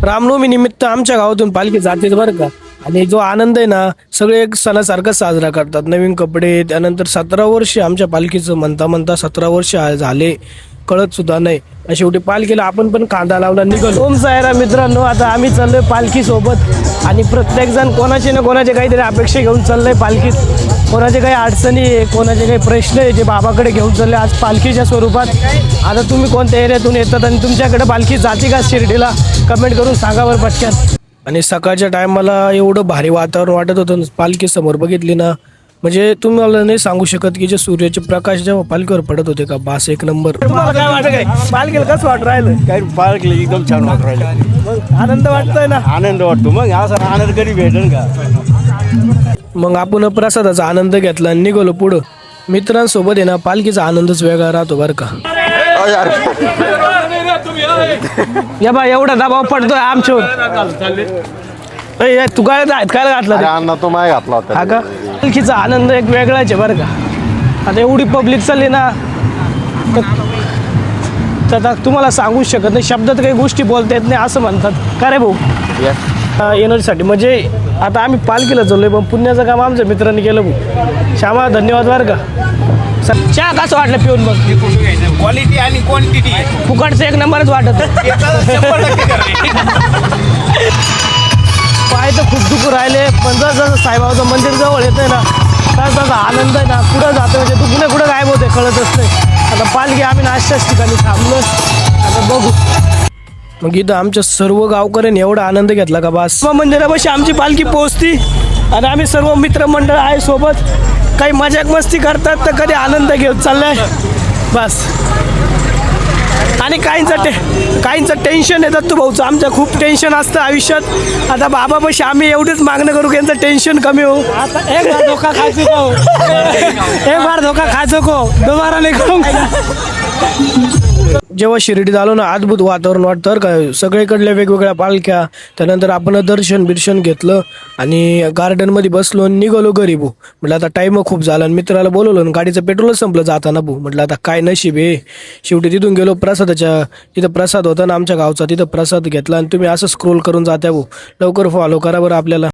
रामनवमी निमित्त आमच्या गावातून पालखी जाते बरं का. आणि जो आनंद आहे ना, सगळे एक सणासारखा साजरा करतात. नवीन कपडे, त्यानंतर 17 वर्ष आमच्या पालखीचं म्हणता म्हणता 17 वर्ष झाले, कळत सुद्धा नाही. शेवटी पालखीला आपण पण कांदा लावला निघालो. ओम सायरा मित्रांनो, आता आम्ही चाललोय पालखी सोबत आणि प्रत्येक जण कोणाचे ना कोणाचे काहीतरी अपेक्षा घेऊन चाललंय पालखीत. कोणाचे काही अडचणी आहे, कोणाचे काही प्रश्न आहे जे बाबाकडे घेऊन चालले आज पालखीच्या स्वरूपात. आता तुम्ही कोणत्या एरियातून येतात आणि तुमच्याकडे पालखी जाते का शिर्डीला, कमेंट करून सांगा बरं पटकन. आणि सकाळच्या टायमाला एवढं भारी वातावरण वाटत होतं पालखी समोर बघितली ना, म्हणजे तुम्हाला नाही सांगू शकत की जे सूर्याचे प्रकाश जेव्हा पालखीवर पडत होते का, बास एक नंबर. तुम्हाला काय वाटत काय पालखीला कसं वाटत राहिलं? काय पालखीला एकदम छान वाटत राहिलं. मग आनंद वाटतोय ना? आनंद वाटतो. मग असा आनंद कधी भेटेल का? मग आपण प्रसादाचा आनंद घेतला आणि निघालो पुढं. मित्रांसोबत आहे ना, पालखीचा आनंदच वेगळा राहतो बरं का. या बा एवढा दबाव पडतोय आमच्यावर. तू काय काय घातलं अण्णा तो माय घातला होता. हा का? पालखीचा आनंद एक वेगळाच आहे बरं का. आता एवढी पब्लिक चालली ना, तर आता तुम्हाला सांगूच शकत नाही, शब्दात काही गोष्टी बोलता येत नाही असं म्हणतात. का रे भाऊ? येण्यासाठी म्हणजे आता आम्ही पालखीला चाललोय, पण पुण्याचं काम आमच्या मित्रांनी केलं भाऊ. श्यामा धन्यवाद बरं का. चहा कसं वाटलं पिऊन? बघ क्वालिटी आणि क्वांटिटी फुकटचं एक नंबरच वाटत. पाय तर खूप दुखू राहिले, पण जसं साईबाबाचं मंदिर जवळ येतंय ना, तसा आनंद आहे ना, कुठं जातो म्हणजे तू कुठे कुठं गायब होते कळतच नाही. आता पालखी आम्ही नाश्त्याच ठिकाणी थांबलो, आता बघू. मग इथं आमच्या सर्व गावकऱ्यांनी एवढा आनंद घेतला का बस. मंदिरापाशी आमची पालखी पोहोचती आणि आम्ही सर्व मित्रमंडळ आहे सोबत, काही मजाक मस्ती करतात तर कधी आनंद घेऊन चाललाय बस. आणि काहींचं टेन्शन येतात दत्तू भाऊचं. आमचं खूप टेन्शन असतं आयुष्यात. आता बाबापाशी आम्ही एवढंच मागणं करू की यांचं टेन्शन कमी हो. आता एक बार धोका खायचो को, एक बार धोका खायचो को, दोबारा नाही करू. जेव्हा शिर्डीत आलो ना, अद्भुत वातावरण वाटतं का. सगळीकडल्या वेगवेगळ्या पालख्या, त्यानंतर आपण दर्शन बिर्शन घेतलं आणि गार्डनमध्ये बसलो आणि निघालो घरी भाऊ. म्हटलं आता टाईम खूप झाला आणि मित्राला बोलवलं आणि गाडीचं पेट्रोलच संपलं जाताना भाऊ. म्हटलं आता काय नशीब आहे. शेवटी तिथून गेलो प्रसादाच्या, तिथं प्रसाद होता ना आमच्या गावचा, तिथं प्रसाद घेतला. आणि तुम्ही असं स्क्रोल करून जात्या भाऊ. लवकर फॉलो करा बरं आपल्याला.